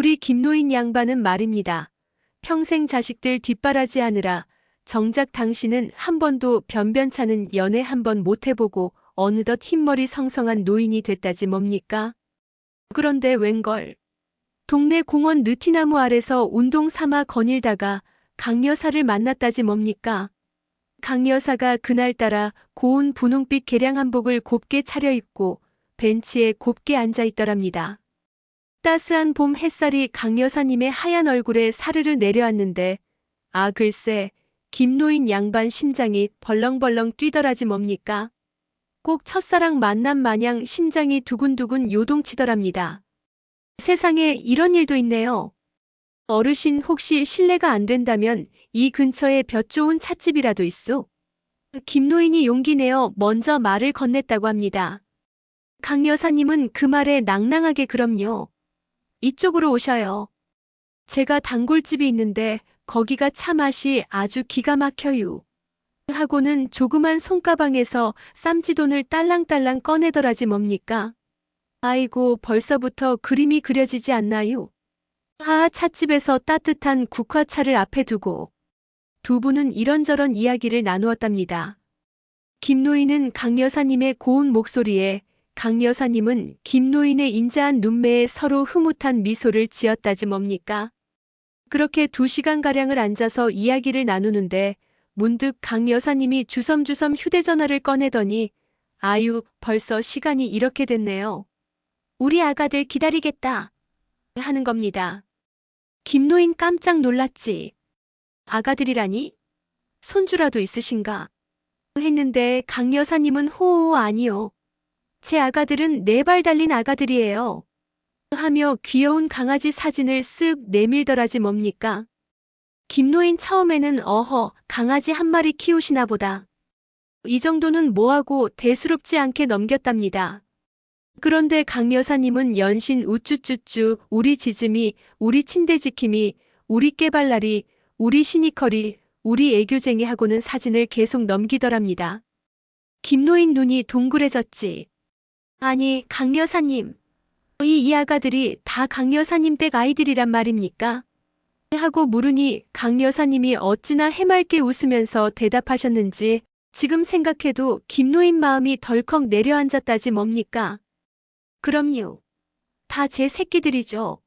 우리 김노인 양반은 말입니다. 평생 자식들 뒷바라지하느라 정작 당신은 한 번도 변변찮은 연애 한 번 못 해보고 어느덧 흰머리 성성한 노인이 됐다지 뭡니까? 그런데 웬걸. 동네 공원 느티나무 아래서 운동 삼아 거닐다가 강 여사를 만났다지 뭡니까? 강 여사가 그날따라 고운 분홍빛 개량 한복을 곱게 차려입고 벤치에 곱게 앉아있더랍니다. 따스한 봄 햇살이 강 여사님의 하얀 얼굴에 사르르 내려왔는데 글쎄 김노인 양반 심장이 벌렁벌렁 뛰더라지 뭡니까? 꼭 첫사랑 만남 마냥 심장이 두근두근 요동치더랍니다. 세상에 이런 일도 있네요. 어르신 혹시 실례가 안 된다면 이 근처에 볕 좋은 찻집이라도 있소? 김노인이 용기 내어 먼저 말을 건넸다고 합니다. 강 여사님은 그 말에 낭낭하게 그럼요. 이쪽으로 오셔요. 제가 단골집이 있는데 거기가 차 맛이 아주 기가 막혀요. 하고는 조그만 손가방에서 쌈지돈을 딸랑딸랑 꺼내더라지 뭡니까? 아이고 벌써부터 그림이 그려지지 않나요? 찻집에서 따뜻한 국화차를 앞에 두고 두 분은 이런저런 이야기를 나누었답니다. 김노인은 강 여사님의 고운 목소리에 강 여사님은 김노인의 인자한 눈매에 서로 흐뭇한 미소를 지었다지 뭡니까? 그렇게 2시간가량을 앉아서 이야기를 나누는데 문득 강 여사님이 주섬주섬 휴대전화를 꺼내더니 아유 벌써 시간이 이렇게 됐네요. 우리 아가들 기다리겠다 하는 겁니다. 김노인 깜짝 놀랐지. 아가들이라니? 손주라도 있으신가? 했는데 강 여사님은 호호 아니요. 제 아가들은 4발 달린 아가들이에요. 하며 귀여운 강아지 사진을 쓱 내밀더라지 뭡니까? 김노인 처음에는 강아지 한 마리 키우시나 보다. 이 정도는 뭐하고 대수롭지 않게 넘겼답니다. 그런데 강 여사님은 연신 우쭈쭈쭈 우리 지즘이, 우리 침대 지킴이, 우리 깨발랄이, 우리 시니컬이, 우리 애교쟁이 하고는 사진을 계속 넘기더랍니다. 김노인 눈이 동그래졌지. 아니 강 여사님, 이 아가들이 다 강 여사님 댁 아이들이란 말입니까? 하고 물으니 강 여사님이 어찌나 해맑게 웃으면서 대답하셨는지 지금 생각해도 김노인 마음이 덜컥 내려앉았다지 뭡니까? 그럼요. 다 제 새끼들이죠.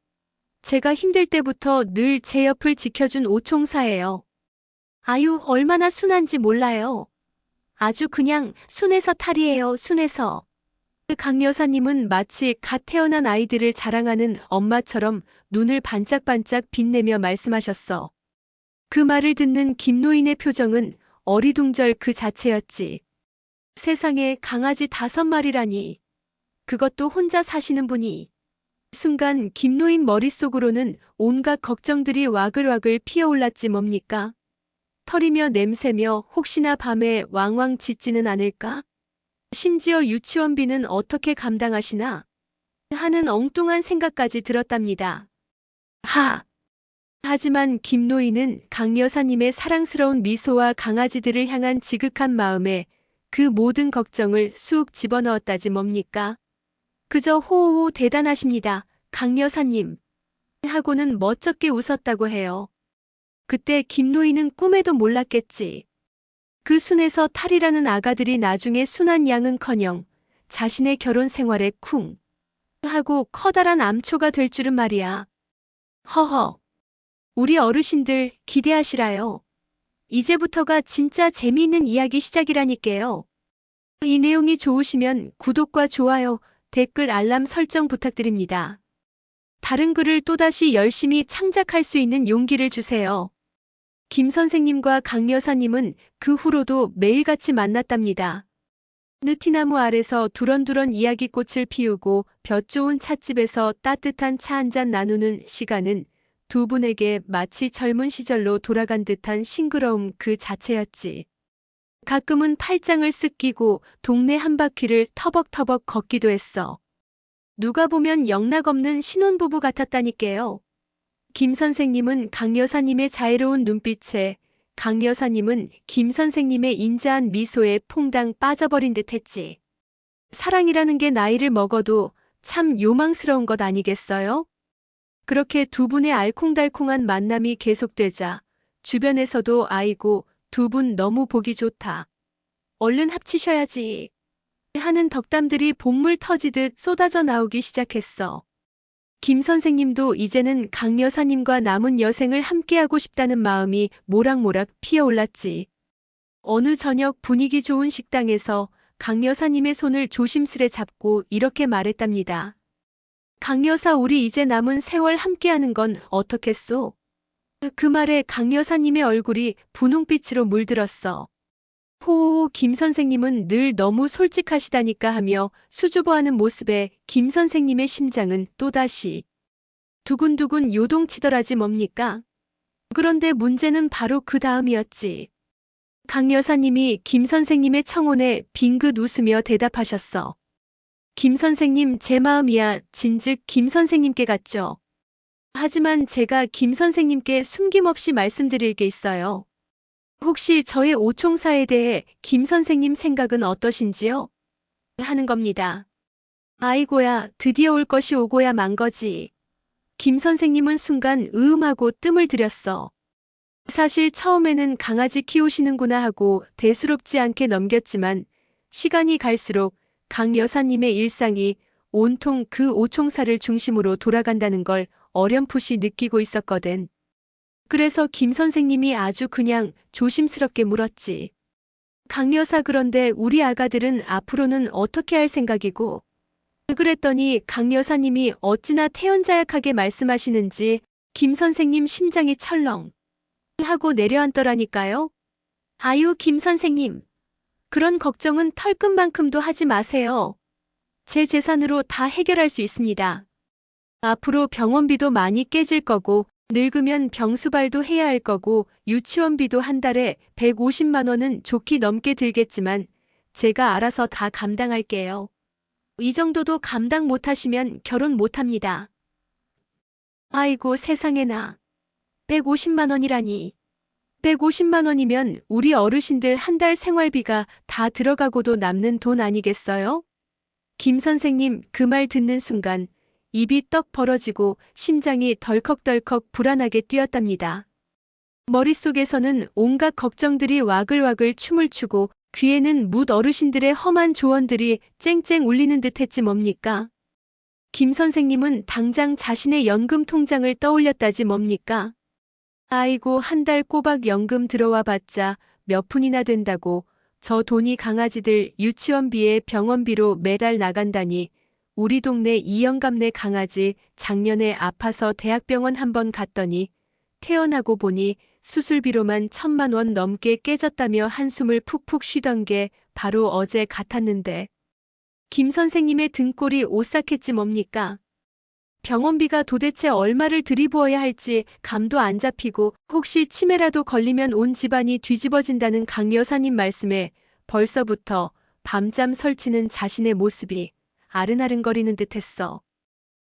제가 힘들 때부터 늘 제 옆을 지켜준 오총사예요. 아유 얼마나 순한지 몰라요. 아주 그냥 순해서 탈이에요. 순해서. 강 여사님은 마치 갓 태어난 아이들을 자랑하는 엄마처럼 눈을 반짝반짝 빛내며 말씀하셨어. 그 말을 듣는 김노인의 표정은 어리둥절 그 자체였지. 세상에 강아지 5마리라니. 그것도 혼자 사시는 분이. 순간 김노인 머릿속으로는 온갖 걱정들이 와글와글 피어올랐지 뭡니까? 털이며 냄새며 혹시나 밤에 왕왕 짖지는 않을까? 심지어 유치원비는 어떻게 감당하시나? 하는 엉뚱한 생각까지 들었답니다. 하지만 김노인은 강 여사님의 사랑스러운 미소와 강아지들을 향한 지극한 마음에 그 모든 걱정을 쑥 집어넣었다지 뭡니까? 그저 호호호 대단하십니다. 강 여사님. 하고는 멋쩍게 웃었다고 해요. 그때 김노인은 꿈에도 몰랐겠지. 그 순에서 탈이라는 아가들이 나중에 순한 양은커녕 자신의 결혼 생활에 쿵 하고 커다란 암초가 될 줄은 말이야. 허허. 우리 어르신들 기대하시라요. 이제부터가 진짜 재미있는 이야기 시작이라니까요. 이 내용이 좋으시면 구독과 좋아요, 댓글 알람 설정 부탁드립니다. 다른 글을 또다시 열심히 창작할 수 있는 용기를 주세요. 김 선생님과 강 여사님은 그 후로도 매일같이 만났답니다. 느티나무 아래서 두런두런 이야기꽃을 피우고 볕 좋은 찻집에서 따뜻한 차 한잔 나누는 시간은 두 분에게 마치 젊은 시절로 돌아간 듯한 싱그러움 그 자체였지. 가끔은 팔짱을 쓱 끼고 동네 한 바퀴를 터벅터벅 걷기도 했어. 누가 보면 영락없는 신혼부부 같았다니까요. 김 선생님은 강 여사님의 자애로운 눈빛에, 강 여사님은 김 선생님의 인자한 미소에 퐁당 빠져버린 듯 했지. 사랑이라는 게 나이를 먹어도 참 요망스러운 것 아니겠어요? 그렇게 두 분의 알콩달콩한 만남이 계속되자 주변에서도 아이고, 두 분 너무 보기 좋다. 얼른 합치셔야지. 하는 덕담들이 본물 터지듯 쏟아져 나오기 시작했어. 김 선생님도 이제는 강 여사님과 남은 여생을 함께하고 싶다는 마음이 모락모락 피어올랐지. 어느 저녁 분위기 좋은 식당에서 강 여사님의 손을 조심스레 잡고 이렇게 말했답니다. 강 여사, 우리 이제 남은 세월 함께하는 건 어떻겠소? 그 말에 강 여사님의 얼굴이 분홍빛으로 물들었어. 호호, 김 선생님은 늘 너무 솔직하시다니까 하며 수줍어하는 모습에 김 선생님의 심장은 또다시 두근두근 요동치더라지 뭡니까? 그런데 문제는 바로 그 다음이었지. 강 여사님이 김 선생님의 청혼에 빙긋 웃으며 대답하셨어. 김 선생님, 제 마음이야 진즉 김 선생님께 갔죠. 하지만 제가 김 선생님께 숨김없이 말씀드릴 게 있어요. 혹시 저의 오총사에 대해 김 선생님 생각은 어떠신지요? 하는 겁니다. 아이고야, 드디어 올 것이 오고야 만 거지. 김 선생님은 순간 으음하고 뜸을 들였어. 사실 처음에는 강아지 키우시는구나 하고 대수롭지 않게 넘겼지만 시간이 갈수록 강 여사님의 일상이 온통 그 오총사를 중심으로 돌아간다는 걸 어렴풋이 느끼고 있었거든. 그래서 김 선생님이 아주 그냥 조심스럽게 물었지. 강 여사, 그런데 우리 아가들은 앞으로는 어떻게 할 생각이고? 그랬더니 강 여사님이 어찌나 태연자약하게 말씀하시는지 김 선생님 심장이 철렁 하고 내려앉더라니까요. 아유, 김 선생님. 그런 걱정은 털끝만큼도 하지 마세요. 제 재산으로 다 해결할 수 있습니다. 앞으로 병원비도 많이 깨질 거고 늙으면 병수발도 해야 할 거고 유치원비도 한 달에 150만 원은 좋게 넘게 들겠지만 제가 알아서 다 감당할게요. 이 정도도 감당 못하시면 결혼 못합니다. 아이고 세상에나. 150만 원이라니. 150만 원이면 우리 어르신들 한 달 생활비가 다 들어가고도 남는 돈 아니겠어요? 김 선생님 그 말 듣는 순간 입이 떡 벌어지고 심장이 덜컥덜컥 불안하게 뛰었답니다. 머릿속에서는 온갖 걱정들이 와글와글 춤을 추고 귀에는 묻 어르신들의 험한 조언들이 쨍쨍 울리는 듯 했지 뭡니까? 김 선생님은 당장 자신의 연금 통장을 떠올렸다지 뭡니까? 아이고, 한 달 꼬박 연금 들어와 봤자 몇 푼이나 된다고 저 돈이 강아지들 유치원비에 병원비로 매달 나간다니. 우리 동네 이영감네 강아지 작년에 아파서 대학병원 한번 갔더니 퇴원하고 보니 수술비로만 1,000만 원 넘게 깨졌다며 한숨을 푹푹 쉬던 게 바로 어제 같았는데 김 선생님의 등골이 오싹했지 뭡니까? 병원비가 도대체 얼마를 들이부어야 할지 감도 안 잡히고 혹시 치매라도 걸리면 온 집안이 뒤집어진다는 강 여사님 말씀에 벌써부터 밤잠 설치는 자신의 모습이 아른아른거리는 듯했어.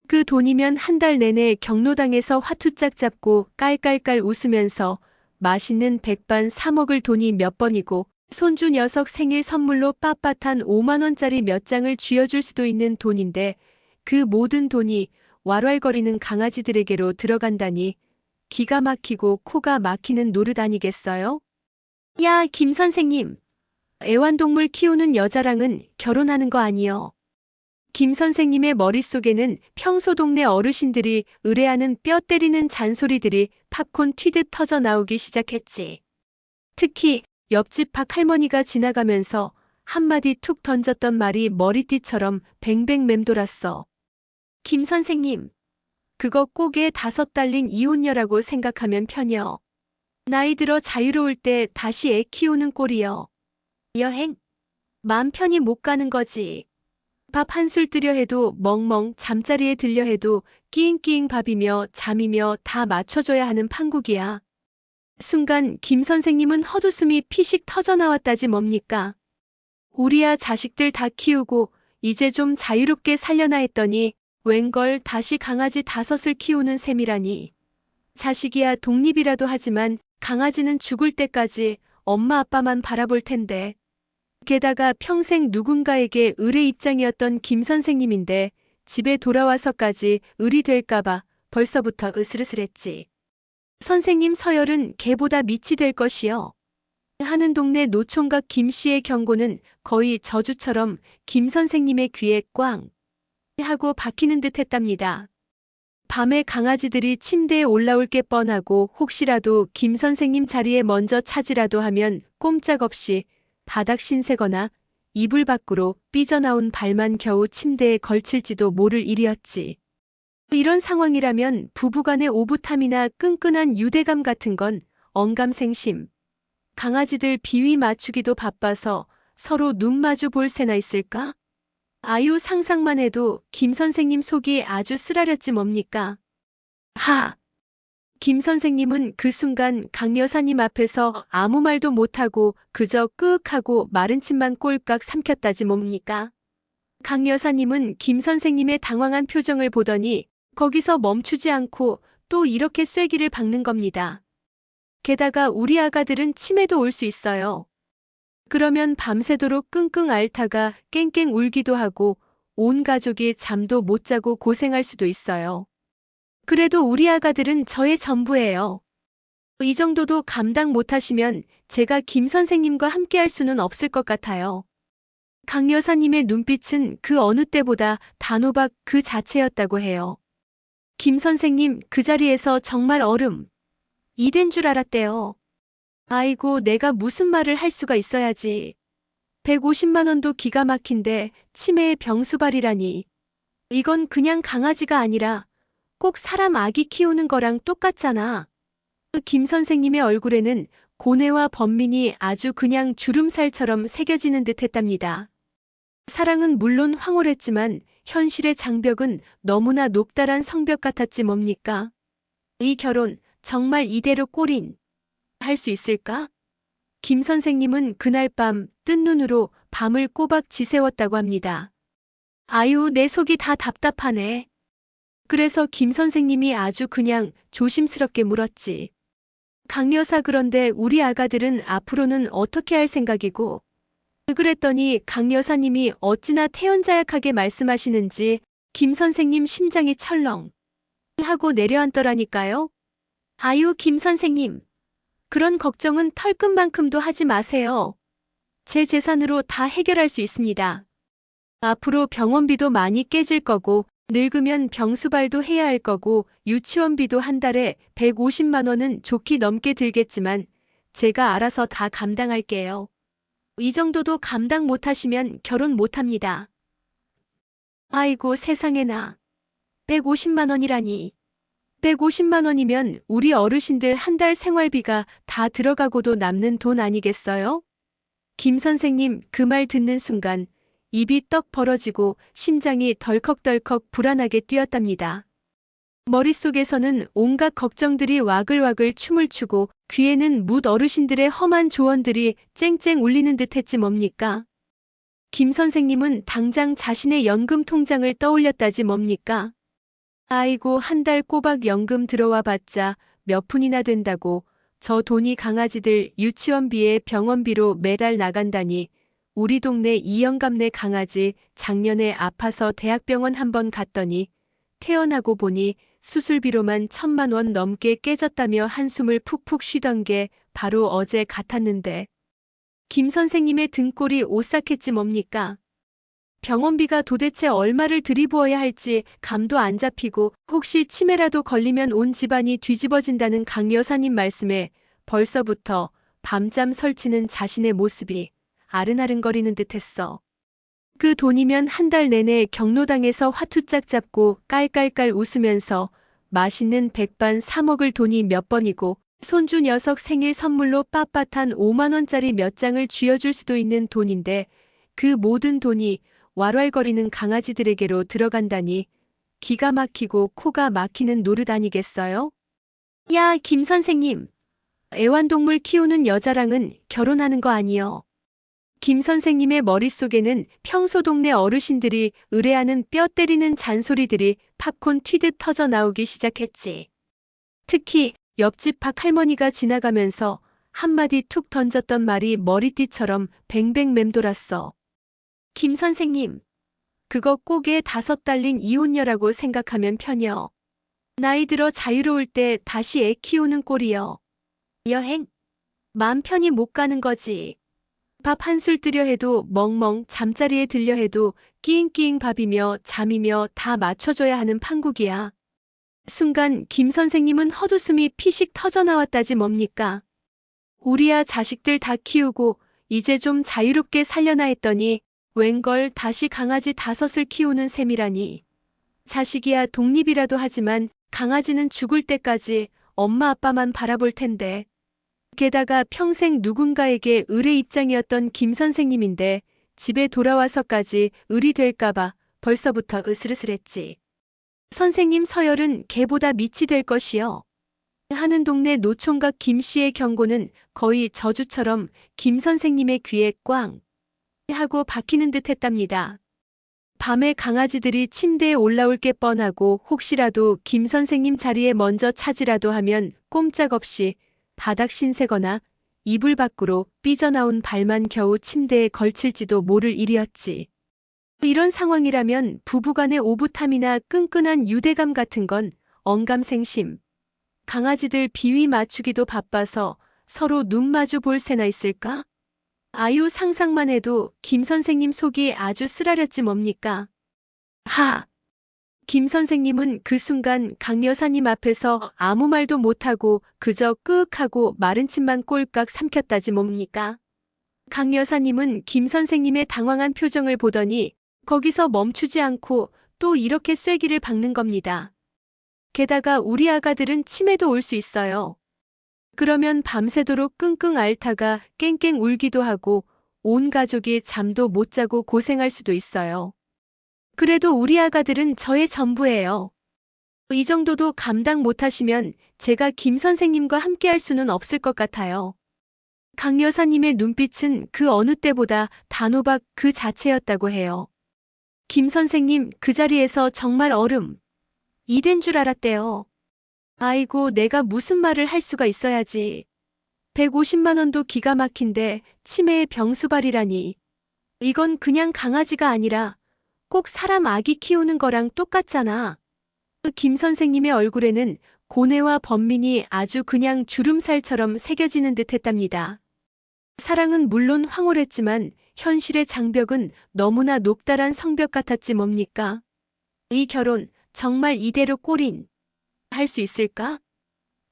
그 돈이면 한 달 내내 경로당에서 화투짝 잡고 깔깔깔 웃으면서 맛있는 백반 사 먹을 돈이 몇 번이고 손주 녀석 생일 선물로 빳빳한 5만 원짜리 몇 장을 쥐어줄 수도 있는 돈인데 그 모든 돈이 왈왈거리는 강아지들에게로 들어간다니 기가 막히고 코가 막히는 노릇 아니겠어요? 야, 김 선생님. 애완동물 키우는 여자랑은 결혼하는 거 아니요. 김 선생님의 머릿속에는 평소 동네 어르신들이 의뢰하는 뼈 때리는 잔소리들이 팝콘 튀듯 터져 나오기 시작했지. 특히 옆집 박 할머니가 지나가면서 한마디 툭 던졌던 말이 머리띠처럼 뱅뱅 맴돌았어. 김 선생님, 그거 꼭에 5 달린 이혼녀라고 생각하면 편여. 나이 들어 자유로울 때 다시 애 키우는 꼴이여. 여행? 맘 편히 못 가는 거지. 밥 한술 뜨려 해도 멍멍, 잠자리에 들려 해도 끼잉끼잉 밥이며 잠이며 다 맞춰줘야 하는 판국이야. 순간 김 선생님은 헛웃음이 피식 터져나왔다지 뭡니까? 우리야 자식들 다 키우고 이제 좀 자유롭게 살려나 했더니 웬걸 다시 강아지 5을 키우는 셈이라니. 자식이야 독립이라도 하지만 강아지는 죽을 때까지 엄마 아빠만 바라볼 텐데. 게다가 평생 누군가에게 을의 입장이었던 김 선생님인데 집에 돌아와서까지 을이 될까봐 벌써부터 으슬으슬했지. 선생님 서열은 개보다 밑이 될 것이요. 하는 동네 노총각 김 씨의 경고는 거의 저주처럼 김 선생님의 귀에 꽝 하고 박히는 듯 했답니다. 밤에 강아지들이 침대에 올라올 게 뻔하고 혹시라도 김 선생님 자리에 먼저 차지라도 하면 꼼짝없이 바닥 신세거나 이불 밖으로 삐져나온 발만 겨우 침대에 걸칠지도 모를 일이었지. 이런 상황이라면 부부간의 오붓함이나 끈끈한 유대감 같은 건 언감생심. 강아지들 비위 맞추기도 바빠서 서로 눈 마주 볼 새나 있을까? 아유 상상만 해도 김 선생님 속이 아주 쓰라렸지 뭡니까? 하! 김 선생님은 그 순간 강 여사님 앞에서 아무 말도 못하고 그저 끄윽하고 마른 침만 꼴깍 삼켰다지 뭡니까? 강 여사님은 김 선생님의 당황한 표정을 보더니 거기서 멈추지 않고 또 이렇게 쐐기를 박는 겁니다. 게다가 우리 아가들은 치매도 올 수 있어요. 그러면 밤새도록 끙끙 앓다가 깽깽 울기도 하고 온 가족이 잠도 못 자고 고생할 수도 있어요. 그래도 우리 아가들은 저의 전부예요. 이 정도도 감당 못하시면 제가 김 선생님과 함께할 수는 없을 것 같아요. 강 여사님의 눈빛은 그 어느 때보다 단호박 그 자체였다고 해요. 김 선생님 그 자리에서 정말 얼음 이 된 줄 알았대요. 아이고 내가 무슨 말을 할 수가 있어야지. 150만 원도 기가 막힌데 치매의 병수발이라니. 이건 그냥 강아지가 아니라 꼭 사람 아기 키우는 거랑 똑같잖아. 김 선생님의 얼굴에는 고뇌와 번민이 아주 그냥 주름살처럼 새겨지는 듯 했답니다. 사랑은 물론 황홀했지만 현실의 장벽은 너무나 높다란 성벽 같았지 뭡니까? 이 결혼 정말 이대로 꼴인 할 수 있을까? 김 선생님은 그날 밤 뜬 눈으로 밤을 꼬박 지새웠다고 합니다. 아유 내 속이 다 답답하네. 그래서 김 선생님이 아주 그냥 조심스럽게 물었지. 강 여사 그런데 우리 아가들은 앞으로는 어떻게 할 생각이고? 그랬더니 강 여사님이 어찌나 태연자약하게 말씀하시는지 김 선생님 심장이 철렁 하고 내려앉더라니까요. 아유 김 선생님. 그런 걱정은 털끝만큼도 하지 마세요. 제 재산으로 다 해결할 수 있습니다. 앞으로 병원비도 많이 깨질 거고 늙으면 병수발도 해야 할 거고 유치원비도 한 달에 150만 원은 좋게 넘게 들겠지만 제가 알아서 다 감당할게요. 이 정도도 감당 못하시면 결혼 못합니다. 아이고 세상에나. 150만 원이라니. 150만 원이면 우리 어르신들 한 달 생활비가 다 들어가고도 남는 돈 아니겠어요? 김 선생님 그 말 듣는 순간 입이 떡 벌어지고 심장이 덜컥덜컥 불안하게 뛰었답니다. 머릿속에서는 온갖 걱정들이 와글와글 춤을 추고 귀에는 묻 어르신들의 험한 조언들이 쨍쨍 울리는 듯 했지 뭡니까? 김 선생님은 당장 자신의 연금 통장을 떠올렸다지 뭡니까? 아이고 한 달 꼬박 연금 들어와 봤자 몇 푼이나 된다고 저 돈이 강아지들 유치원비에 병원비로 매달 나간다니 우리 동네 이영감네 강아지 작년에 아파서 대학병원 한번 갔더니 퇴원하고 보니 수술비로만 1,000만 원 넘게 깨졌다며 한숨을 푹푹 쉬던 게 바로 어제 같았는데 김 선생님의 등골이 오싹했지 뭡니까? 병원비가 도대체 얼마를 들이부어야 할지 감도 안 잡히고 혹시 치매라도 걸리면 온 집안이 뒤집어진다는 강 여사님 말씀에 벌써부터 밤잠 설치는 자신의 모습이 아른아른거리는 듯했어. 그 돈이면 한 달 내내 경로당에서 화투짝 잡고 깔깔깔 웃으면서 맛있는 백반 사 먹을 돈이 몇 번이고 손주 녀석 생일 선물로 빳빳한 5만 원짜리 몇 장을 쥐어줄 수도 있는 돈인데 그 모든 돈이 왈왈거리는 강아지들에게로 들어간다니 기가 막히고 코가 막히는 노릇 아니겠어요? 야, 김 선생님. 애완동물 키우는 여자랑은 결혼하는 거 아니요. 김 선생님의 머릿속에는 평소 동네 어르신들이 의뢰하는 뼈 때리는 잔소리들이 팝콘 튀듯 터져 나오기 시작했지. 특히 옆집 박 할머니가 지나가면서 한마디 툭 던졌던 말이 머리띠처럼 뱅뱅 맴돌았어. 김 선생님, 그거 꼭에 5 달린 이혼녀라고 생각하면 편여. 나이 들어 자유로울 때 다시 애 키우는 꼴이요. 여행? 맘 편히 못 가는 거지. 밥 한술 뜨려 해도 멍멍, 잠자리에 들려 해도 끼잉끼잉 밥이며 잠이며 다 맞춰줘야 하는 판국이야. 순간 김 선생님은 헛웃음이 피식 터져나왔다지 뭡니까? 우리야 자식들 다 키우고 이제 좀 자유롭게 살려나 했더니 웬걸 다시 강아지 5을 키우는 셈이라니. 자식이야 독립이라도 하지만 강아지는 죽을 때까지 엄마 아빠만 바라볼 텐데. 게다가 평생 누군가에게 을의 입장이었던 김 선생님인데 집에 돌아와서까지 을이 될까봐 벌써부터 으슬으슬했지. 선생님 서열은 개보다 밑이 될 것이요. 하는 동네 노총각 김 씨의 경고는 거의 저주처럼 김 선생님의 귀에 꽝 하고 박히는 듯 했답니다. 밤에 강아지들이 침대에 올라올 게 뻔하고 혹시라도 김 선생님 자리에 먼저 찾으라도 하면 꼼짝없이 바닥 신세거나 이불 밖으로 삐져나온 발만 겨우 침대에 걸칠지도 모를 일이었지. 이런 상황이라면 부부간의 오붓함이나 끈끈한 유대감 같은 건 언감생심. 강아지들 비위 맞추기도 바빠서 서로 눈 마주 볼 새나 있을까? 아유 상상만 해도 김 선생님 속이 아주 쓰라렸지 뭡니까? 하! 김 선생님은 그 순간 강 여사님 앞에서 아무 말도 못하고 그저 끄윽하고 마른 침만 꼴깍 삼켰다지 뭡니까? 강 여사님은 김 선생님의 당황한 표정을 보더니 거기서 멈추지 않고 또 이렇게 쐐기를 박는 겁니다. 게다가 우리 아가들은 치매도 올 수 있어요. 그러면 밤새도록 끙끙 앓다가 깽깽 울기도 하고 온 가족이 잠도 못 자고 고생할 수도 있어요. 그래도 우리 아가들은 저의 전부예요. 이 정도도 감당 못하시면 제가 김 선생님과 함께할 수는 없을 것 같아요. 강 여사님의 눈빛은 그 어느 때보다 단호박 그 자체였다고 해요. 김 선생님 그 자리에서 정말 얼음. 이 된 줄 알았대요. 아이고 내가 무슨 말을 할 수가 있어야지. 150만 원도 기가 막힌데 치매의 병수발이라니. 이건 그냥 강아지가 아니라 꼭 사람 아기 키우는 거랑 똑같잖아. 김 선생님의 얼굴에는 고뇌와 번민이 아주 그냥 주름살처럼 새겨지는 듯 했답니다. 사랑은 물론 황홀했지만 현실의 장벽은 너무나 높다란 성벽 같았지 뭡니까? 이 결혼 정말 이대로 꼴인 할 수 있을까?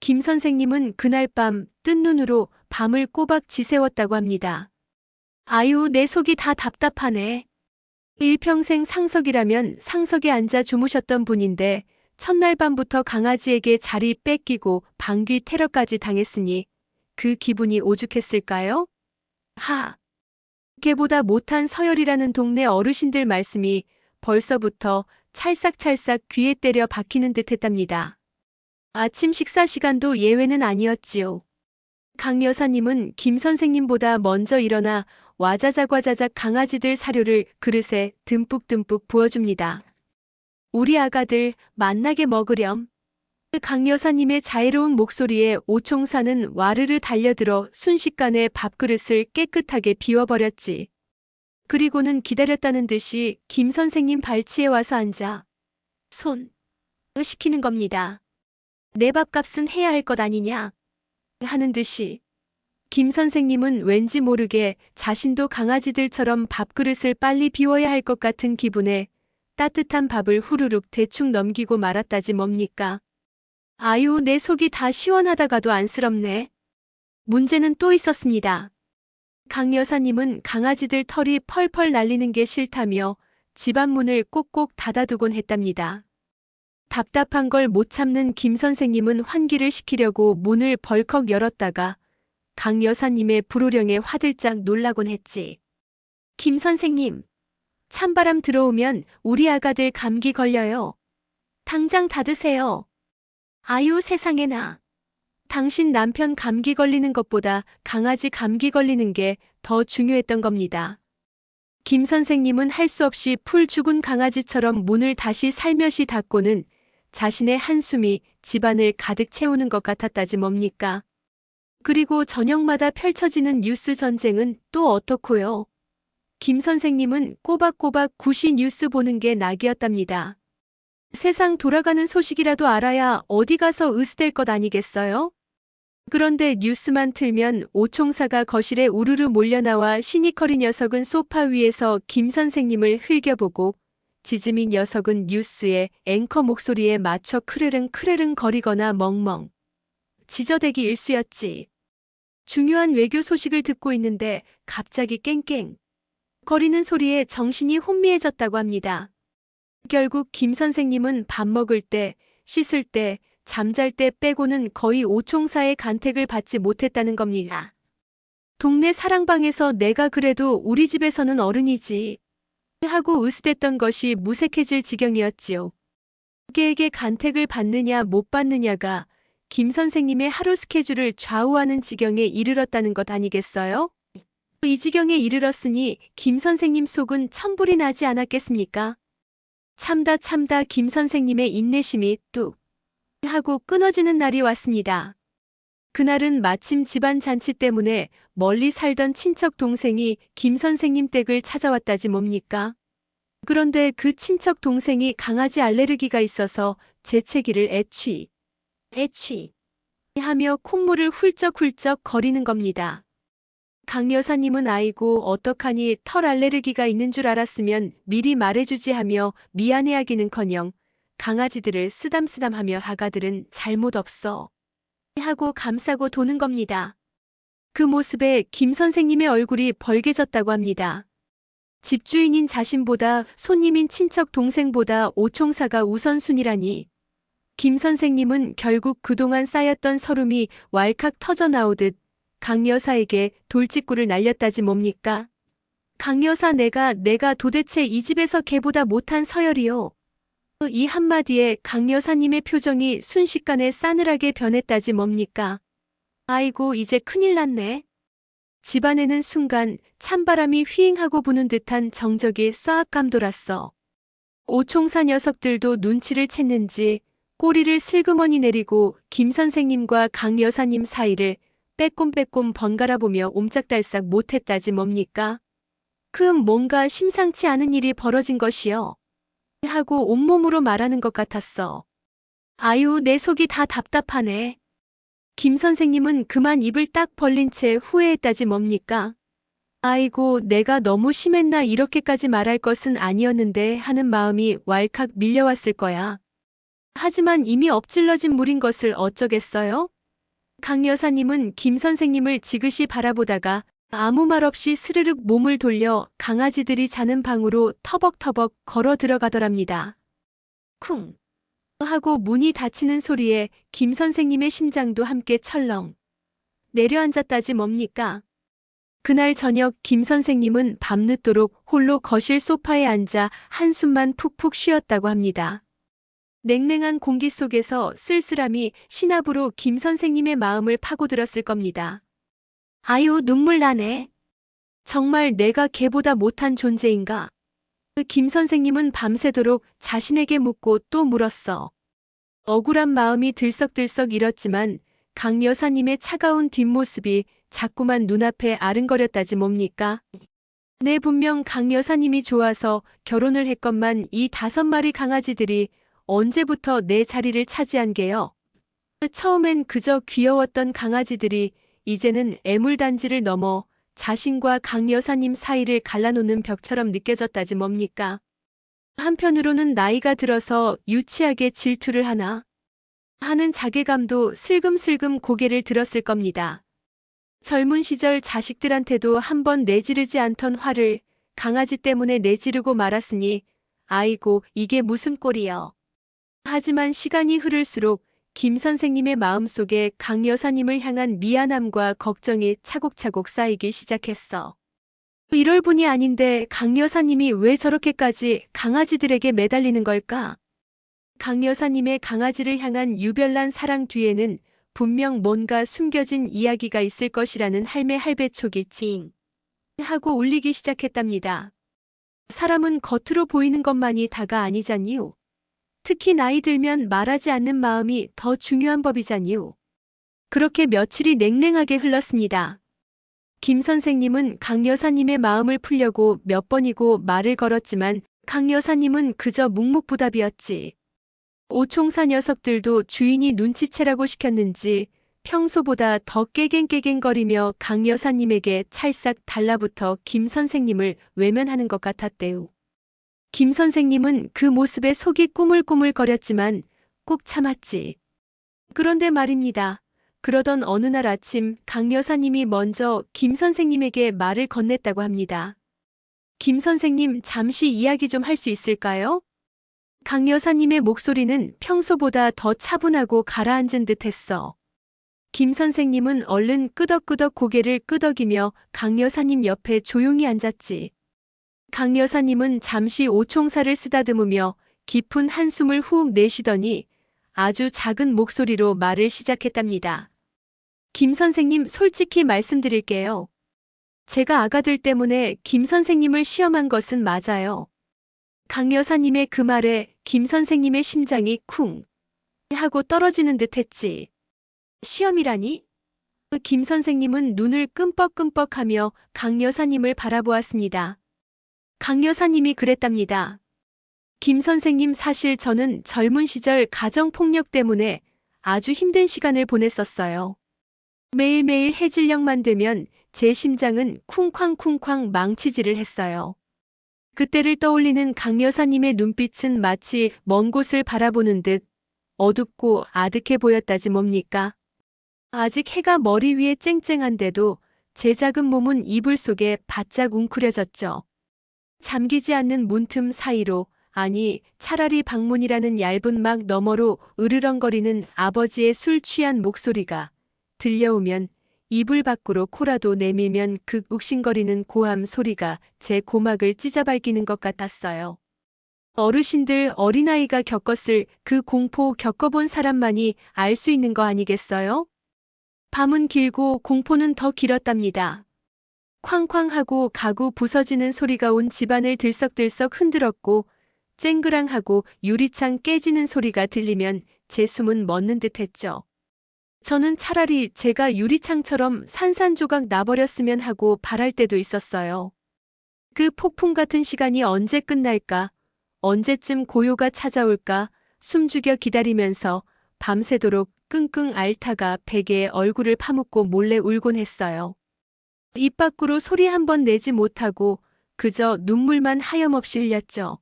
김 선생님은 그날 밤 뜬 눈으로 밤을 꼬박 지새웠다고 합니다. 아유 내 속이 다 답답하네. 일평생 상석이라면 상석에 앉아 주무셨던 분인데 첫날 밤부터 강아지에게 자리 뺏기고 방귀 테러까지 당했으니 그 기분이 오죽했을까요? 하! 개보다 못한 서열이라는 동네 어르신들 말씀이 벌써부터 찰싹찰싹 귀에 때려 박히는 듯 했답니다. 아침 식사 시간도 예외는 아니었지요. 강 여사님은 김 선생님보다 먼저 일어나 와자작와자작 강아지들 사료를 그릇에 듬뿍듬뿍 부어줍니다. 우리 아가들 맛나게 먹으렴. 강 여사님의 자애로운 목소리에 오총사는 와르르 달려들어 순식간에 밥그릇을 깨끗하게 비워버렸지. 그리고는 기다렸다는 듯이 김 선생님 발치에 와서 앉아 손 시키는 겁니다. 내 밥값은 해야 할 것 아니냐 하는 듯이. 김 선생님은 왠지 모르게 자신도 강아지들처럼 밥그릇을 빨리 비워야 할 것 같은 기분에 따뜻한 밥을 후루룩 대충 넘기고 말았다지 뭡니까? 아유 내 속이 다 시원하다가도 안쓰럽네. 문제는 또 있었습니다. 강 여사님은 강아지들 털이 펄펄 날리는 게 싫다며 집안 문을 꼭꼭 닫아두곤 했답니다. 답답한 걸 못 참는 김 선생님은 환기를 시키려고 문을 벌컥 열었다가 강 여사님의 불호령에 화들짝 놀라곤 했지. 김 선생님, 찬바람 들어오면 우리 아가들 감기 걸려요. 당장 닫으세요. 아유 세상에나. 당신 남편 감기 걸리는 것보다 강아지 감기 걸리는 게 더 중요했던 겁니다. 김 선생님은 할 수 없이 풀 죽은 강아지처럼 문을 다시 살며시 닫고는 자신의 한숨이 집안을 가득 채우는 것 같았다지 뭡니까? 그리고 저녁마다 펼쳐지는 뉴스 전쟁은 또 어떻고요? 김 선생님은 꼬박꼬박 구시 뉴스 보는 게 낙이었답니다. 세상 돌아가는 소식이라도 알아야 어디 가서 으스댈 것 아니겠어요? 그런데 뉴스만 틀면 오총사가 거실에 우르르 몰려나와 시니컬이 녀석은 소파 위에서 김 선생님을 흘겨보고 지즈미 녀석은 뉴스에 앵커 목소리에 맞춰 크르릉 크르릉 거리거나 멍멍 지저대기 일쑤였지. 중요한 외교 소식을 듣고 있는데 갑자기 깽깽 거리는 소리에 정신이 혼미해졌다고 합니다. 결국 김 선생님은 밥 먹을 때, 씻을 때, 잠잘 때 빼고는 거의 오총사의 간택을 받지 못했다는 겁니다. 동네 사랑방에서 내가 그래도 우리 집에서는 어른이지 하고 으스댔던 것이 무색해질 지경이었지요. 누구에게 간택을 받느냐 못 받느냐가 김 선생님의 하루 스케줄을 좌우하는 지경에 이르렀다는 것 아니겠어요? 이 지경에 이르렀으니 김 선생님 속은 천불이 나지 않았겠습니까? 참다 김 선생님의 인내심이 뚝 하고 끊어지는 날이 왔습니다. 그날은 마침 집안 잔치 때문에 멀리 살던 친척 동생이 김 선생님 댁을 찾아왔다지 뭡니까? 그런데 그 친척 동생이 강아지 알레르기가 있어서 재채기를 애취 하며 콧물을 훌쩍훌쩍 거리는 겁니다. 강 여사님은 아이고 어떡하니 털 알레르기가 있는 줄 알았으면 미리 말해주지 하며 미안해하기는커녕 강아지들을 쓰담쓰담하며 아가들은 잘못 없어 하고 감싸고 도는 겁니다. 그 모습에 김 선생님의 얼굴이 벌개졌다고 합니다. 집주인인 자신보다 손님인 친척 동생보다 오총사가 우선순위라니. 김 선생님은 결국 그동안 쌓였던 서름이 왈칵 터져나오듯 강 여사에게 돌직구를 날렸다지 뭡니까? 강 여사 내가 도대체 이 집에서 걔보다 못한 서열이요. 이 한마디에 강 여사님의 표정이 순식간에 싸늘하게 변했다지 뭡니까? 아이고 이제 큰일 났네. 집안에는 순간 찬바람이 휘잉하고 부는 듯한 정적이 쏴악 감돌았어. 오총사 녀석들도 눈치를 챘는지 꼬리를 슬그머니 내리고 김 선생님과 강 여사님 사이를 빼꼼빼꼼 번갈아 보며 옴짝달싹 못했다지 뭡니까? 뭔가 심상치 않은 일이 벌어진 것이요. 하고 온몸으로 말하는 것 같았어. 아유 내 속이 다 답답하네. 김 선생님은 그만 입을 딱 벌린 채 후회했다지 뭡니까? 아이고 내가 너무 심했나 이렇게까지 말할 것은 아니었는데 하는 마음이 왈칵 밀려왔을 거야. 하지만 이미 엎질러진 물인 것을 어쩌겠어요? 강 여사님은 김 선생님을 지그시 바라보다가 아무 말 없이 스르륵 몸을 돌려 강아지들이 자는 방으로 터벅터벅 걸어 들어가더랍니다. 쿵 하고 문이 닫히는 소리에 김 선생님의 심장도 함께 철렁 내려앉았다지 뭡니까? 그날 저녁 김 선생님은 밤늦도록 홀로 거실 소파에 앉아 한숨만 푹푹 쉬었다고 합니다. 냉랭한 공기 속에서 쓸쓸함이 신압으로 김 선생님의 마음을 파고들었을 겁니다. 아유 눈물 나네. 정말 내가 걔보다 못한 존재인가? 김 선생님은 밤새도록 자신에게 묻고 또 물었어. 억울한 마음이 들썩들썩 일었지만 강 여사님의 차가운 뒷모습이 자꾸만 눈앞에 아른거렸다지 뭡니까? 내 분명 강 여사님이 좋아서 결혼을 했건만 이 5마리 강아지들이 언제부터 내 자리를 차지한 게요? 처음엔 그저 귀여웠던 강아지들이 이제는 애물단지를 넘어 자신과 강 여사님 사이를 갈라놓는 벽처럼 느껴졌다지 뭡니까? 한편으로는 나이가 들어서 유치하게 질투를 하나 하는 자괴감도 슬금슬금 고개를 들었을 겁니다. 젊은 시절 자식들한테도 한번 내지르지 않던 화를 강아지 때문에 내지르고 말았으니 아이고 이게 무슨 꼴이여. 하지만 시간이 흐를수록 김 선생님의 마음속에 강 여사님을 향한 미안함과 걱정이 차곡차곡 쌓이기 시작했어. 이럴 분이 아닌데 강 여사님이 왜 저렇게까지 강아지들에게 매달리는 걸까? 강 여사님의 강아지를 향한 유별난 사랑 뒤에는 분명 뭔가 숨겨진 이야기가 있을 것이라는 할배촉이 찡 하고 울리기 시작했답니다. 사람은 겉으로 보이는 것만이 다가 아니잖니요. 특히 나이 들면 말하지 않는 마음이 더 중요한 법이잖니요. 그렇게 며칠이 냉랭하게 흘렀습니다. 김 선생님은 강 여사님의 마음을 풀려고 몇 번이고 말을 걸었지만 강 여사님은 그저 묵묵부답이었지. 오총사 녀석들도 주인이 눈치채라고 시켰는지 평소보다 더 깨갱깨갱거리며 강 여사님에게 찰싹 달라붙어 김 선생님을 외면하는 것 같았대요. 김 선생님은 그 모습에 속이 꾸물꾸물거렸지만 꾹 참았지. 그런데 말입니다. 그러던 어느 날 아침 강 여사님이 먼저 김 선생님에게 말을 건넸다고 합니다. 김 선생님, 잠시 이야기 좀 할 수 있을까요? 강 여사님의 목소리는 평소보다 더 차분하고 가라앉은 듯했어. 김 선생님은 얼른 끄덕끄덕 고개를 끄덕이며 강 여사님 옆에 조용히 앉았지. 강 여사님은 잠시 오총사를 쓰다듬으며 깊은 한숨을 훅 내쉬더니 아주 작은 목소리로 말을 시작했답니다. 김 선생님, 솔직히 말씀드릴게요. 제가 아가들 때문에 김 선생님을 시험한 것은 맞아요. 강 여사님의 그 말에 김 선생님의 심장이 쿵 하고 떨어지는 듯 했지. 시험이라니? 김 선생님은 눈을 끔뻑끔뻑하며 강 여사님을 바라보았습니다. 강 여사님이 그랬답니다. 김 선생님, 사실 저는 젊은 시절 가정폭력 때문에 아주 힘든 시간을 보냈었어요. 매일매일 해질녘만 되면 제 심장은 쿵쾅쿵쾅 망치질을 했어요. 그때를 떠올리는 강 여사님의 눈빛은 마치 먼 곳을 바라보는 듯 어둡고 아득해 보였다지 뭡니까? 아직 해가 머리 위에 쨍쨍한데도 제 작은 몸은 이불 속에 바짝 웅크려졌죠. 잠기지 않는 문틈 사이로, 아니 차라리 방문이라는 얇은 막 너머로 으르렁거리는 아버지의 술 취한 목소리가 들려오면 이불 밖으로 코라도 내밀면 그 욱신거리는 고함 소리가 제 고막을 찢어밟기는 것 같았어요. 어르신들, 어린아이가 겪었을 그 공포 겪어본 사람만이 알 수 있는 거 아니겠어요? 밤은 길고 공포는 더 길었답니다. 쾅쾅하고 가구 부서지는 소리가 온 집안을 들썩들썩 흔들었고 쨍그랑하고 유리창 깨지는 소리가 들리면 제 숨은 멎는 듯했죠. 저는 차라리 제가 유리창처럼 산산조각 나버렸으면 하고 바랄 때도 있었어요. 그 폭풍 같은 시간이 언제 끝날까? 언제쯤 고요가 찾아올까? 숨죽여 기다리면서 밤새도록 끙끙 앓다가 베개에 얼굴을 파묻고 몰래 울곤 했어요. 입 밖으로 소리 한 번 내지 못하고 그저 눈물만 하염없이 흘렸죠.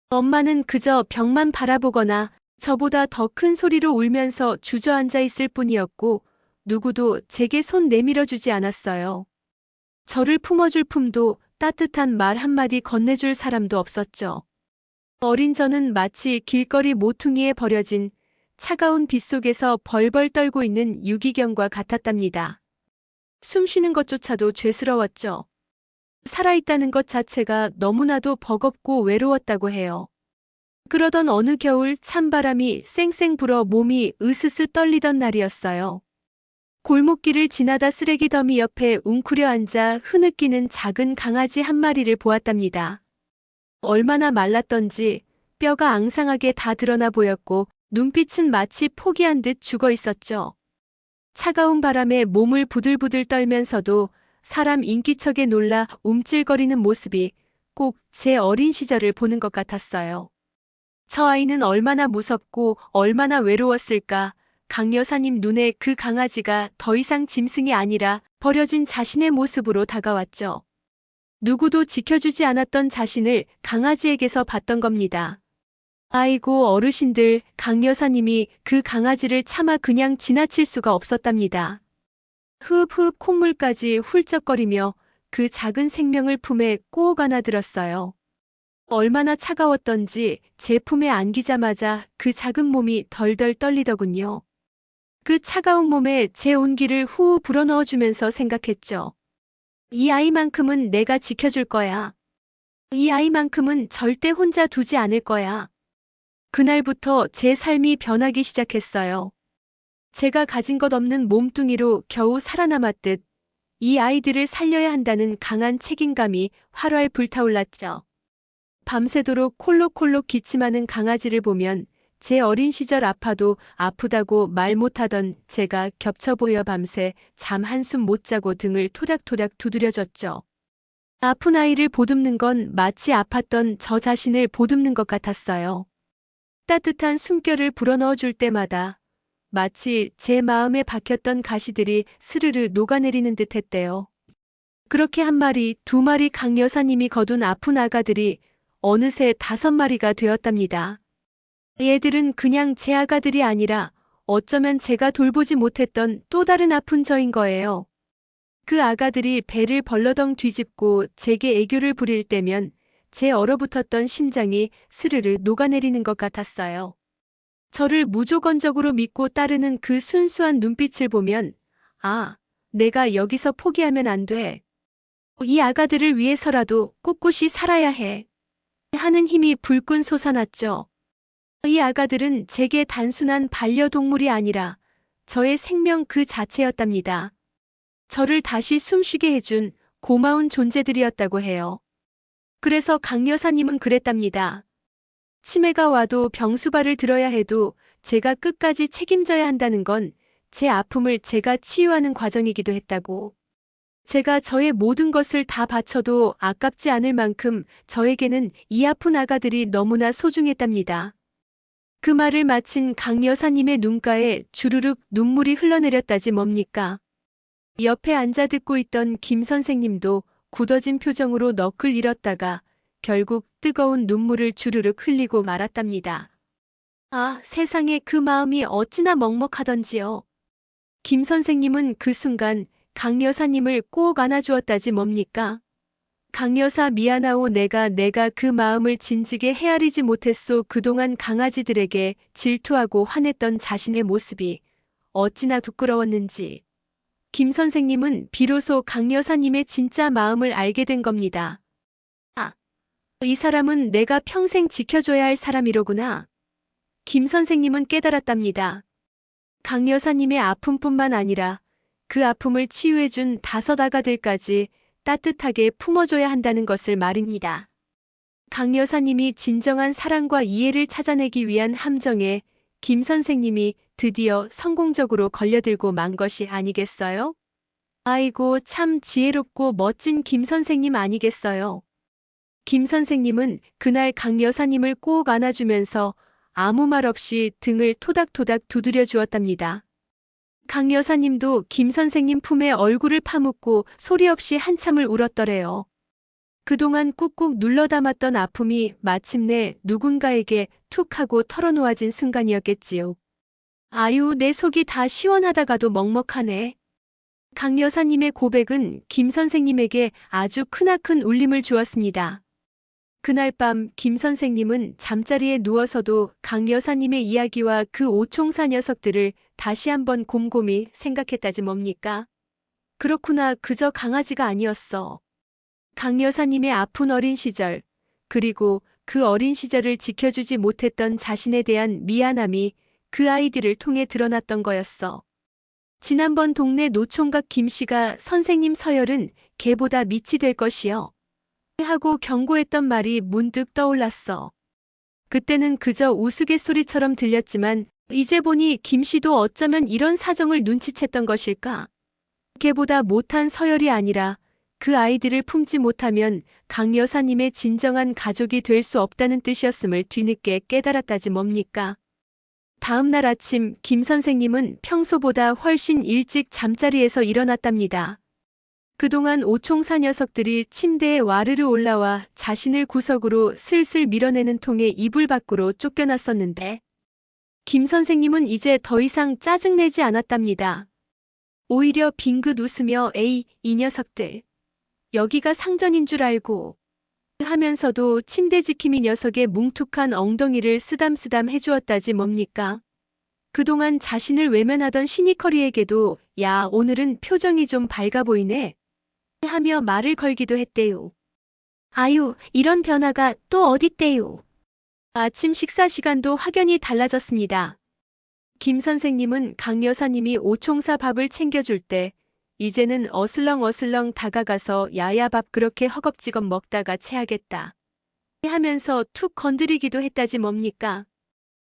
엄마는 그저 벽만 바라보거나 저보다 더 큰 소리로 울면서 주저앉아 있을 뿐이었고 누구도 제게 손 내밀어 주지 않았어요. 저를 품어줄 품도 따뜻한 말 한마디 건네줄 사람도 없었죠. 어린 저는 마치 길거리 모퉁이에 버려진 차가운 빛 속에서 벌벌 떨고 있는 유기견과 같았답니다. 숨 쉬는 것조차도 죄스러웠죠. 살아있다는 것 자체가 너무나도 버겁고 외로웠다고 해요. 그러던 어느 겨울 찬바람이 쌩쌩 불어 몸이 으스스 떨리던 날이었어요. 골목길을 지나다 쓰레기 더미 옆에 웅크려 앉아 흐느끼는 작은 강아지 한 마리를 보았답니다. 얼마나 말랐던지 뼈가 앙상하게 다 드러나 보였고 눈빛은 마치 포기한 듯 죽어 있었죠. 차가운 바람에 몸을 부들부들 떨면서도 사람 인기척에 놀라 움찔거리는 모습이 꼭 제 어린 시절을 보는 것 같았어요. 저 아이는 얼마나 무섭고 얼마나 외로웠을까. 강 여사님 눈에 그 강아지가 더 이상 짐승이 아니라 버려진 자신의 모습으로 다가왔죠. 누구도 지켜주지 않았던 자신을 강아지에게서 봤던 겁니다. 아이고 어르신들, 강 여사님이 그 강아지를 차마 그냥 지나칠 수가 없었답니다. 흡흡 콧물까지 훌쩍거리며 그 작은 생명을 품에 꼭 안아들었어요. 얼마나 차가웠던지 제 품에 안기자마자 그 작은 몸이 덜덜 떨리더군요. 그 차가운 몸에 제 온기를 후 불어넣어주면서 생각했죠. 이 아이만큼은 내가 지켜줄 거야. 이 아이만큼은 절대 혼자 두지 않을 거야. 그날부터 제 삶이 변하기 시작했어요. 제가 가진 것 없는 몸뚱이로 겨우 살아남았듯 이 아이들을 살려야 한다는 강한 책임감이 활활 불타올랐죠. 밤새도록 콜록콜록 기침하는 강아지를 보면 제 어린 시절 아파도 아프다고 말 못하던 제가 겹쳐 보여 밤새 잠 한숨 못 자고 등을 토략토략 두드려졌죠. 아픈 아이를 보듬는 건 마치 아팠던 저 자신을 보듬는 것 같았어요. 따뜻한 숨결을 불어넣어 줄 때마다 마치 제 마음에 박혔던 가시들이 스르르 녹아내리는 듯 했대요. 그렇게 한 마리, 두 마리 강 여사님이 거둔 아픈 아가들이 어느새 5마리가 되었답니다. 얘들은 그냥 제 아가들이 아니라 어쩌면 제가 돌보지 못했던 또 다른 아픈 저인 거예요. 그 아가들이 배를 벌러덩 뒤집고 제게 애교를 부릴 때면 제 얼어붙었던 심장이 스르르 녹아내리는 것 같았어요. 저를 무조건적으로 믿고 따르는 그 순수한 눈빛을 보면, 아, 내가 여기서 포기하면 안 돼. 이 아가들을 위해서라도 꿋꿋이 살아야 해. 하는 힘이 불끈 솟아났죠. 이 아가들은 제게 단순한 반려동물이 아니라 저의 생명 그 자체였답니다. 저를 다시 숨쉬게 해준 고마운 존재들이었다고 해요. 그래서 강 여사님은 그랬답니다. 치매가 와도 병수발을 들어야 해도 제가 끝까지 책임져야 한다는 건 제 아픔을 제가 치유하는 과정이기도 했다고. 제가 저의 모든 것을 다 바쳐도 아깝지 않을 만큼 저에게는 이 아픈 아가들이 너무나 소중했답니다. 그 말을 마친 강 여사님의 눈가에 주르륵 눈물이 흘러내렸다지 뭡니까? 옆에 앉아 듣고 있던 김 선생님도 굳어진 표정으로 넋을 잃었다가 결국 뜨거운 눈물을 주르륵 흘리고 말았답니다. 아, 세상에 그 마음이 어찌나 먹먹하던지요. 김 선생님은 그 순간 강 여사님을 꼭 안아주었다지 뭡니까? 강 여사 미안하오 내가 그 마음을 진즉에 헤아리지 못했소. 그동안 강아지들에게 질투하고 화냈던 자신의 모습이 어찌나 부끄러웠는지. 김 선생님은 비로소 강 여사님의 진짜 마음을 알게 된 겁니다. 아, 이 사람은 내가 평생 지켜줘야 할 사람이로구나. 김 선생님은 깨달았답니다. 강 여사님의 아픔뿐만 아니라 그 아픔을 치유해준 5 아가들까지 따뜻하게 품어줘야 한다는 것을 말입니다. 강 여사님이 진정한 사랑과 이해를 찾아내기 위한 함정에 김 선생님이 드디어 성공적으로 걸려들고 만 것이 아니겠어요? 아이고 참 지혜롭고 멋진 김 선생님 아니겠어요? 김 선생님은 그날 강 여사님을 꼭 안아주면서 아무 말 없이 등을 토닥토닥 두드려 주었답니다. 강 여사님도 김 선생님 품에 얼굴을 파묻고 소리 없이 한참을 울었더래요. 그동안 꾹꾹 눌러 담았던 아픔이 마침내 누군가에게 툭 하고 털어놓아진 순간이었겠지요. 아유, 내 속이 다 시원하다가도 먹먹하네. 강 여사님의 고백은 김 선생님에게 아주 크나큰 울림을 주었습니다. 그날 밤 김 선생님은 잠자리에 누워서도 강 여사님의 이야기와 그 오총사 녀석들을 다시 한번 곰곰이 생각했다지 뭡니까? 그렇구나, 그저 강아지가 아니었어. 강 여사님의 아픈 어린 시절, 그리고 그 어린 시절을 지켜주지 못했던 자신에 대한 미안함이 그 아이들을 통해 드러났던 거였어. 지난번 동네 노총각 김씨가 선생님 서열은 개보다 밑이 될 것이요. 하고 경고했던 말이 문득 떠올랐어. 그때는 그저 우스갯소리처럼 들렸지만 이제 보니 김씨도 어쩌면 이런 사정을 눈치챘던 것일까? 개보다 못한 서열이 아니라 그 아이들을 품지 못하면 강 여사님의 진정한 가족이 될 수 없다는 뜻이었음을 뒤늦게 깨달았다지 뭡니까? 다음 날 아침 김 선생님은 평소보다 훨씬 일찍 잠자리에서 일어났답니다. 그동안 오총사 녀석들이 침대에 와르르 올라와 자신을 구석으로 슬슬 밀어내는 통에 이불 밖으로 쫓겨났었는데 김 선생님은 이제 더 이상 짜증내지 않았답니다. 오히려 빙긋 웃으며 에이, 이 녀석들. 여기가 상전인 줄 알고 하면서도 침대 지킴이 녀석의 뭉툭한 엉덩이를 쓰담쓰담 해주었다지 뭡니까? 그동안 자신을 외면하던 시니커리에게도 야, 오늘은 표정이 좀 밝아 보이네 하며 말을 걸기도 했대요. 아유, 이런 변화가 또 어딨대요. 아침 식사 시간도 확연히 달라졌습니다. 김 선생님은 강 여사님이 오총사 밥을 챙겨줄 때 이제는 어슬렁어슬렁 다가가서 야야 밥 그렇게 허겁지겁 먹다가 체하겠다 하면서 툭 건드리기도 했다지 뭡니까?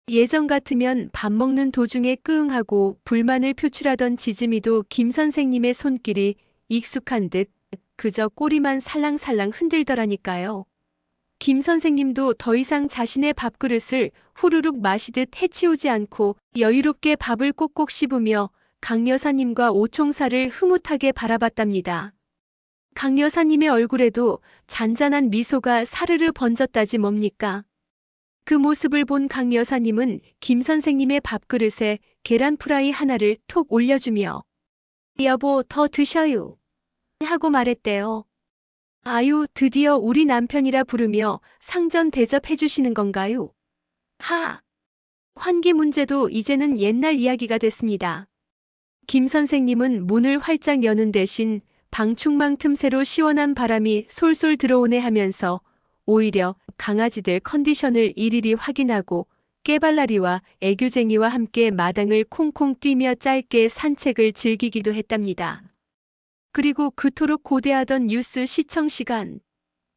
예전 같으면 밥 먹는 도중에 끙하고 불만을 표출하던 지짐이도 김 선생님의 손길이 익숙한 듯 그저 꼬리만 살랑살랑 흔들더라니까요. 김 선생님도 더 이상 자신의 밥그릇을 후루룩 마시듯 해치우지 않고 여유롭게 밥을 꼭꼭 씹으며 강 여사님과 오총사를 흐뭇하게 바라봤답니다. 강 여사님의 얼굴에도 잔잔한 미소가 사르르 번졌다지 뭡니까? 그 모습을 본 강 여사님은 김 선생님의 밥그릇에 계란 프라이 하나를 톡 올려주며 여보, 더 드셔요 하고 말했대요. 아유, 드디어 우리 남편이라 부르며 상전 대접해 주시는 건가요? 하! 환기 문제도 이제는 옛날 이야기가 됐습니다. 김 선생님은 문을 활짝 여는 대신 방충망 틈새로 시원한 바람이 솔솔 들어오네 하면서 오히려 강아지들 컨디션을 일일이 확인하고 깨발랄이와 애교쟁이와 함께 마당을 콩콩 뛰며 짧게 산책을 즐기기도 했답니다. 그리고 그토록 고대하던 뉴스 시청 시간.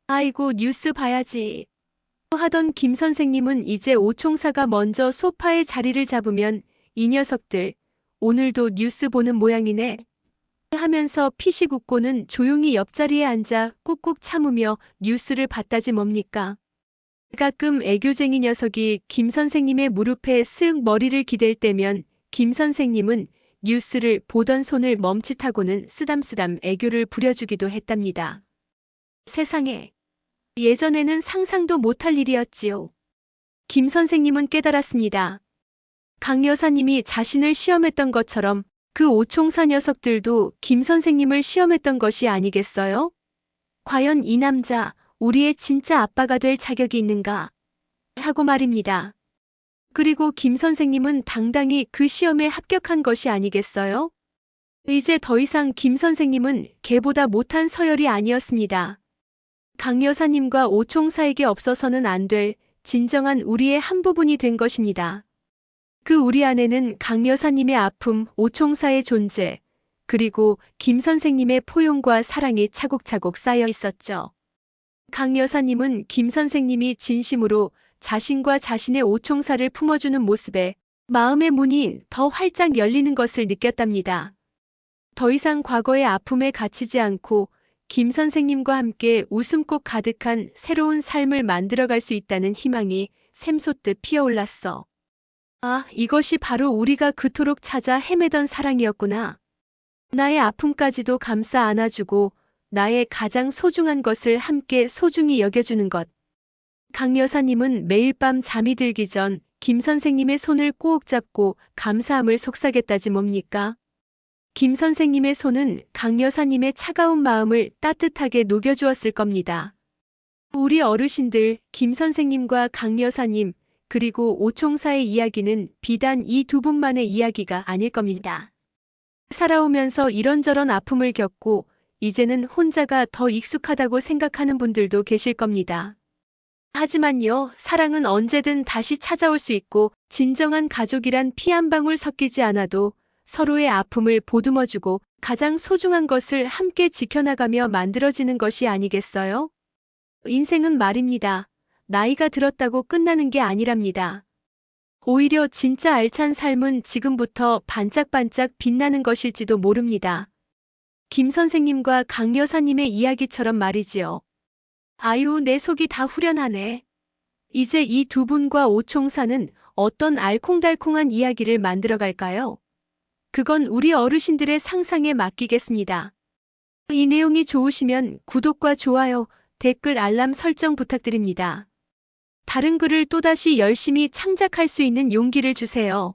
아이고, 뉴스 봐야지 하던 김 선생님은 이제 오총사가 먼저 소파에 자리를 잡으면 이 녀석들 오늘도 뉴스 보는 모양이네 하면서 피식 웃고는 조용히 옆자리에 앉아 꾹꾹 참으며 뉴스를 봤다지 뭡니까? 가끔 애교쟁이 녀석이 김 선생님의 무릎에 쓱 머리를 기댈 때면 김 선생님은 뉴스를 보던 손을 멈칫하고는 쓰담쓰담 애교를 부려주기도 했답니다. 세상에, 예전에는 상상도 못할 일이었지요. 김 선생님은 깨달았습니다. 강 여사님이 자신을 시험했던 것처럼 그 오총사 녀석들도 김 선생님을 시험했던 것이 아니겠어요? 과연 이 남자, 우리의 진짜 아빠가 될 자격이 있는가? 하고 말입니다. 그리고 김 선생님은 당당히 그 시험에 합격한 것이 아니겠어요? 이제 더 이상 김 선생님은 개보다 못한 서열이 아니었습니다. 강 여사님과 오총사에게 없어서는 안 될 진정한 우리의 한 부분이 된 것입니다. 그 우리 안에는 강 여사님의 아픔, 오총사의 존재, 그리고 김 선생님의 포용과 사랑이 차곡차곡 쌓여 있었죠. 강 여사님은 김 선생님이 진심으로 자신과 자신의 오총사를 품어주는 모습에 마음의 문이 더 활짝 열리는 것을 느꼈답니다. 더 이상 과거의 아픔에 갇히지 않고 김 선생님과 함께 웃음꽃 가득한 새로운 삶을 만들어갈 수 있다는 희망이 샘솟듯 피어올랐어. 아, 이것이 바로 우리가 그토록 찾아 헤매던 사랑이었구나. 나의 아픔까지도 감싸 안아주고 나의 가장 소중한 것을 함께 소중히 여겨주는 것. 강 여사님은 매일 밤 잠이 들기 전 김 선생님의 손을 꼭 잡고 감사함을 속삭였다지 뭡니까? 김 선생님의 손은 강 여사님의 차가운 마음을 따뜻하게 녹여주었을 겁니다. 우리 어르신들, 김 선생님과 강 여사님, 그리고 오총사의 이야기는 비단 이 두 분만의 이야기가 아닐 겁니다. 살아오면서 이런저런 아픔을 겪고 이제는 혼자가 더 익숙하다고 생각하는 분들도 계실 겁니다. 하지만요, 사랑은 언제든 다시 찾아올 수 있고 진정한 가족이란 피 한 방울 섞이지 않아도 서로의 아픔을 보듬어주고 가장 소중한 것을 함께 지켜나가며 만들어지는 것이 아니겠어요? 인생은 말입니다. 나이가 들었다고 끝나는 게 아니랍니다. 오히려 진짜 알찬 삶은 지금부터 반짝반짝 빛나는 것일지도 모릅니다. 김 선생님과 강 여사님의 이야기처럼 말이지요. 아유, 내 속이 다 후련하네. 이제 이 두 분과 오총사는 어떤 알콩달콩한 이야기를 만들어갈까요? 그건 우리 어르신들의 상상에 맡기겠습니다. 이 내용이 좋으시면 구독과 좋아요, 댓글 알람 설정 부탁드립니다. 다른 글을 또다시 열심히 창작할 수 있는 용기를 주세요.